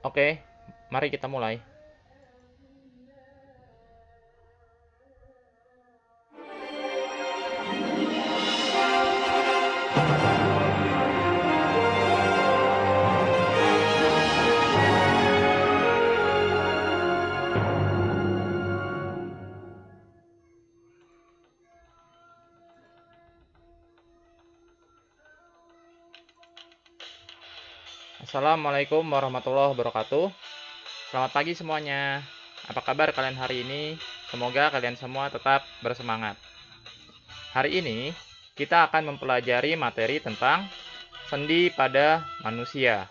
Oke, mari kita mulai. Assalamualaikum warahmatullahi wabarakatuh. Selamat pagi semuanya. Apa kabar kalian hari ini? Semoga kalian semua tetap bersemangat. Hari ini kita akan mempelajari materi tentang sendi pada manusia.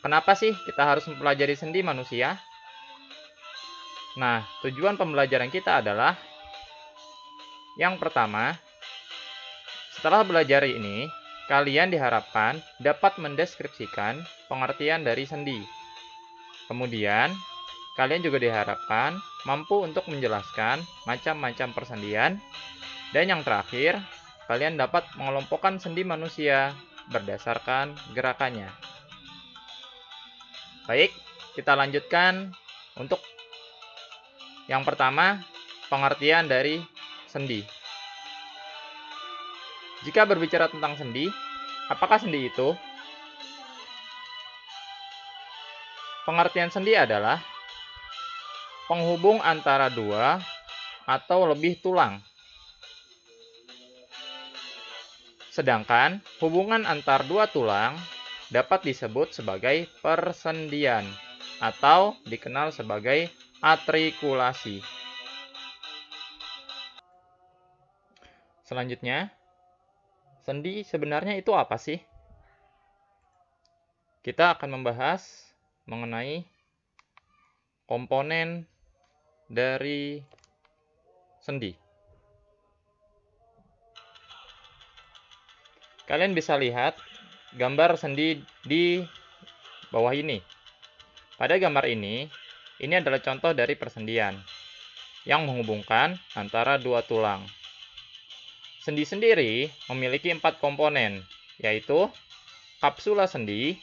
Kenapa sih kita harus mempelajari sendi manusia? Nah, tujuan pembelajaran kita adalah yang pertama, setelah belajar ini, kalian diharapkan dapat mendeskripsikan pengertian dari sendi. Kemudian, kalian juga diharapkan mampu untuk menjelaskan macam-macam persendian. Dan yang terakhir, kalian dapat mengelompokkan sendi manusia berdasarkan gerakannya. Baik, kita lanjutkan untuk yang pertama, pengertian dari sendi. Jika berbicara tentang sendi, apakah sendi itu? Pengertian sendi adalah penghubung antara dua atau lebih tulang. Sedangkan hubungan antar dua tulang dapat disebut sebagai persendian atau dikenal sebagai artikulasi. Selanjutnya, sendi sebenarnya itu apa sih? Kita akan membahas mengenai komponen dari sendi. Kalian bisa lihat gambar sendi di bawah ini. Pada gambar ini adalah contoh dari persendian yang menghubungkan antara dua tulang. Sendi sendiri memiliki 4 komponen, yaitu kapsula sendi,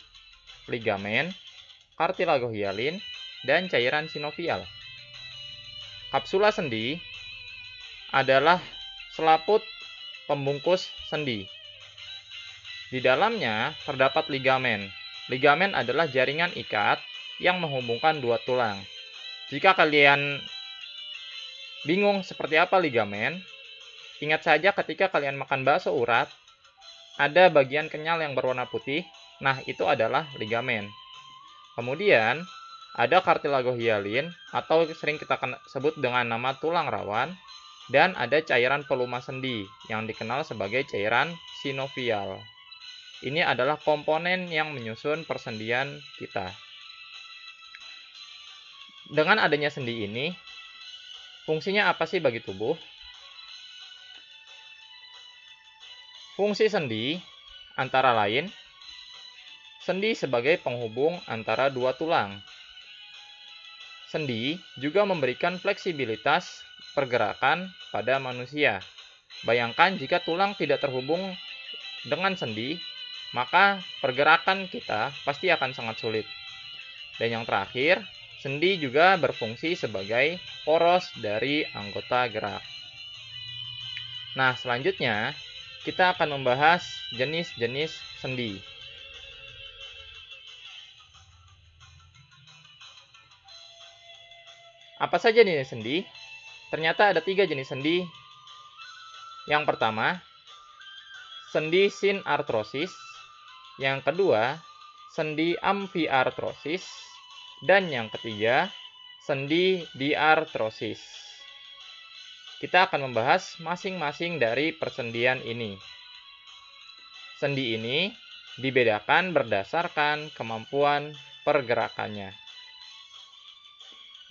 ligamen, kartilago hialin, dan cairan sinovial. Kapsula sendi adalah selaput pembungkus sendi. Di dalamnya terdapat ligamen. Ligamen adalah jaringan ikat yang menghubungkan dua tulang. Jika kalian bingung seperti apa ligamen, ingat saja ketika kalian makan bakso urat, ada bagian kenyal yang berwarna putih. Nah, itu adalah ligamen. Kemudian, ada kartilago hialin atau sering kita sebut dengan nama tulang rawan, dan ada cairan pelumas sendi yang dikenal sebagai cairan sinovial. Ini adalah komponen yang menyusun persendian kita. Dengan adanya sendi ini, fungsinya apa sih bagi tubuh? Fungsi sendi antara lain, sendi sebagai penghubung antara dua tulang. Sendi juga memberikan fleksibilitas pergerakan pada manusia. Bayangkan jika tulang tidak terhubung dengan sendi, maka pergerakan kita pasti akan sangat sulit. Dan yang terakhir, sendi juga berfungsi sebagai poros dari anggota gerak. Nah, selanjutnya kita akan membahas jenis-jenis sendi. Apa saja jenis sendi? Ternyata ada 3 jenis sendi. Yang pertama, sendi sinartrosis. Yang kedua, sendi amfiartrosis. Dan yang ketiga, sendi diartrosis. Kita akan membahas masing-masing dari persendian ini. Sendi ini dibedakan berdasarkan kemampuan pergerakannya.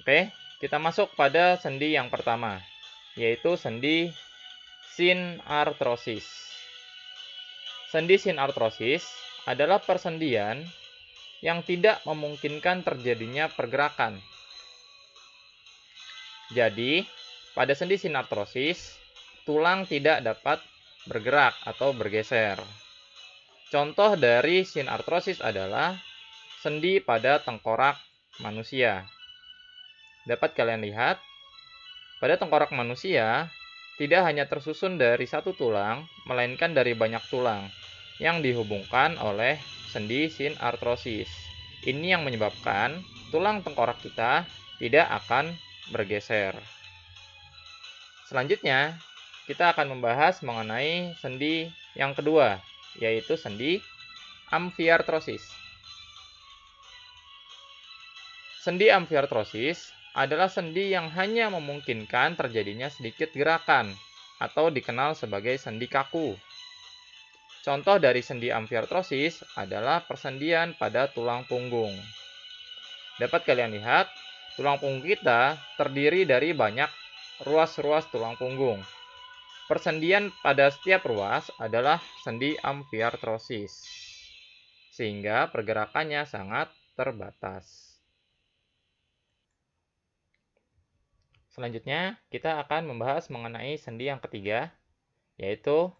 Oke, kita masuk pada sendi yang pertama, yaitu sendi sinartrosis. Sendi sinartrosis adalah persendian yang tidak memungkinkan terjadinya pergerakan. Jadi, pada sendi sinartrosis, tulang tidak dapat bergerak atau bergeser. Contoh dari sinartrosis adalah sendi pada tengkorak manusia. Dapat kalian lihat, pada tengkorak manusia tidak hanya tersusun dari satu tulang, melainkan dari banyak tulang yang dihubungkan oleh sendi sinartrosis. Ini yang menyebabkan tulang tengkorak kita tidak akan bergeser. Selanjutnya, kita akan membahas mengenai sendi yang kedua, yaitu sendi amfiartrosis. Sendi amfiartrosis adalah sendi yang hanya memungkinkan terjadinya sedikit gerakan atau dikenal sebagai sendi kaku. Contoh dari sendi amfiartrosis adalah persendian pada tulang punggung. Dapat kalian lihat, tulang punggung kita terdiri dari banyak ruas-ruas tulang punggung. Persendian pada setiap ruas adalah sendi amfiartrosis, sehingga pergerakannya sangat terbatas. Selanjutnya, kita akan membahas mengenai sendi yang ketiga, yaitu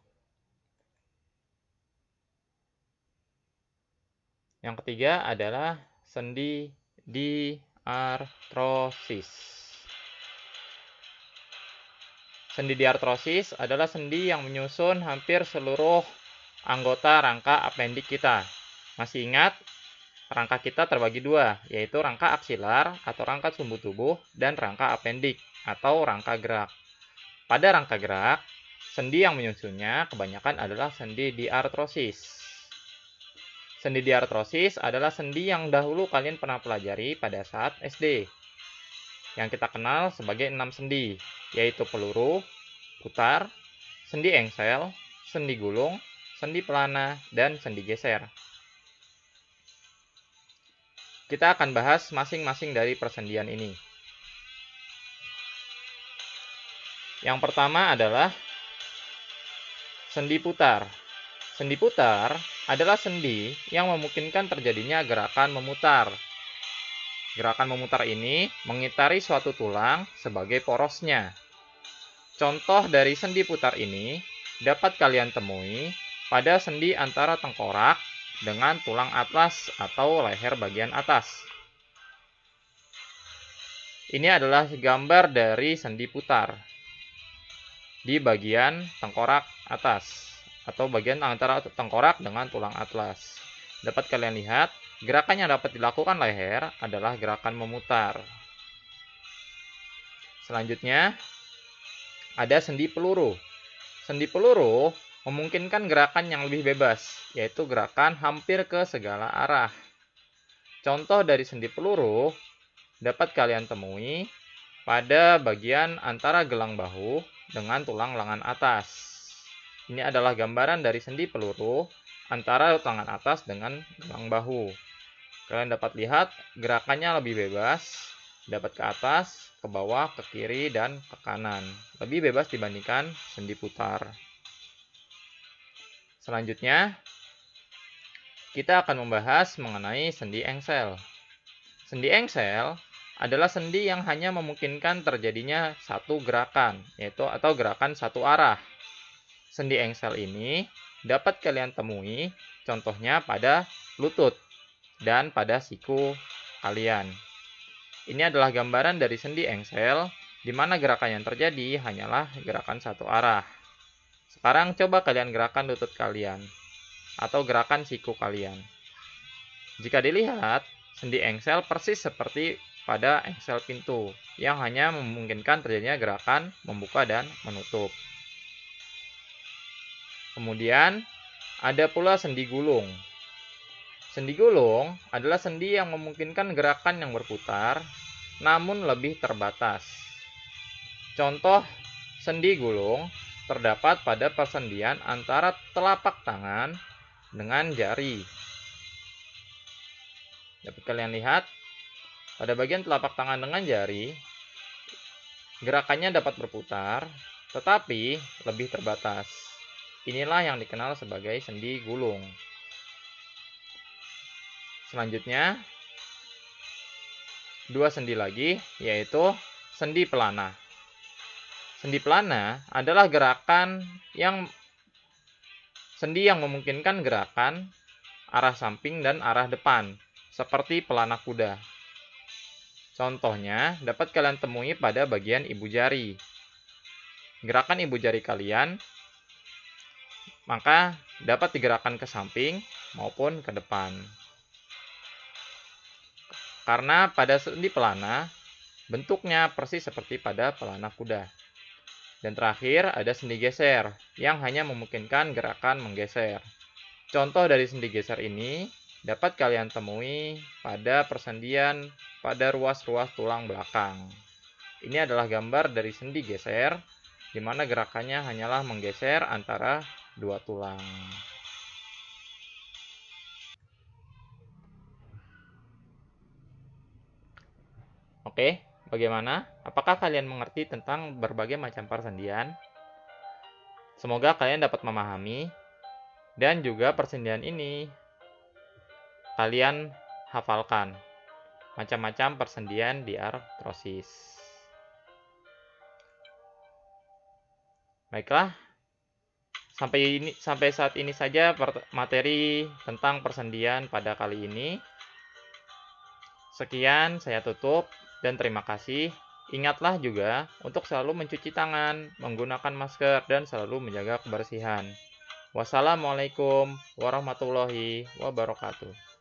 yang ketiga adalah sendi diartrosis. Sendi diartrosis adalah sendi yang menyusun hampir seluruh anggota rangka apendik kita. Masih ingat? Rangka kita terbagi dua, yaitu rangka aksilar atau rangka sumbu tubuh dan rangka apendik atau rangka gerak. Pada rangka gerak, sendi yang menyusunnya kebanyakan adalah sendi diartrosis. Sendi diartrosis adalah sendi yang dahulu kalian pernah pelajari pada saat SD, yang kita kenal sebagai 6 sendi, yaitu peluru, putar, sendi engsel, sendi gulung, sendi pelana, dan sendi geser. Kita akan bahas masing-masing dari persendian ini. Yang pertama adalah sendi putar. Sendi putar adalah sendi yang memungkinkan terjadinya gerakan memutar. Gerakan memutar ini mengitari suatu tulang sebagai porosnya. Contoh dari sendi putar ini dapat kalian temui pada sendi antara tengkorak dengan tulang atlas atau leher bagian atas. Ini adalah gambar dari sendi putar di bagian tengkorak atas atau bagian antara tengkorak dengan tulang atlas. Dapat kalian lihat, gerakan yang dapat dilakukan leher adalah gerakan memutar. Selanjutnya, ada sendi peluru. Sendi peluru memungkinkan gerakan yang lebih bebas, yaitu gerakan hampir ke segala arah. Contoh dari sendi peluru dapat kalian temui pada bagian antara gelang bahu dengan tulang lengan atas. Ini adalah gambaran dari sendi peluru antara lengan atas dengan gelang bahu. Kalian dapat lihat gerakannya lebih bebas, dapat ke atas, ke bawah, ke kiri, dan ke kanan. Lebih bebas dibandingkan sendi putar. Selanjutnya, kita akan membahas mengenai sendi engsel. Sendi engsel adalah sendi yang hanya memungkinkan terjadinya satu gerakan, yaitu atau gerakan satu arah. Sendi engsel ini dapat kalian temui contohnya pada lutut dan pada siku kalian. Ini adalah gambaran dari sendi engsel, di mana gerakan yang terjadi hanyalah gerakan satu arah. Sekarang coba kalian gerakan lutut kalian atau gerakan siku kalian. Jika dilihat, sendi engsel persis seperti pada engsel pintu yang hanya memungkinkan terjadinya gerakan membuka dan menutup. Kemudian ada pula sendi gulung. Sendi gulung adalah sendi yang memungkinkan gerakan yang berputar namun lebih terbatas. Contoh sendi gulung terdapat pada persendian antara telapak tangan dengan jari. Dapat kalian lihat, pada bagian telapak tangan dengan jari, gerakannya dapat berputar, tetapi lebih terbatas. Inilah yang dikenal sebagai sendi gulung. Selanjutnya, dua sendi lagi, yaitu sendi pelana. Sendi pelana adalah sendi yang memungkinkan gerakan arah samping dan arah depan. seperti pelana kuda. Contohnya dapat kalian temui pada bagian ibu jari. Gerakan ibu jari kalian maka dapat digerakkan ke samping maupun ke depan. Karena pada sendi pelana, bentuknya persis seperti pada pelana kuda. Dan terakhir ada sendi geser, yang hanya memungkinkan gerakan menggeser. Contoh dari sendi geser ini dapat kalian temui pada persendian pada ruas-ruas tulang belakang. Ini adalah gambar dari sendi geser, di mana gerakannya hanyalah menggeser antara dua tulang. Oke, bagaimana? Apakah kalian mengerti tentang berbagai macam persendian? Semoga kalian dapat memahami dan juga persendian ini kalian hafalkan. Macam-macam persendian di artrosis. Baiklah, sampai saat ini saja materi tentang persendian pada kali ini. Sekian, saya tutup dan terima kasih. Ingatlah juga untuk selalu mencuci tangan, menggunakan masker, dan selalu menjaga kebersihan. Wassalamualaikum warahmatullahi wabarakatuh.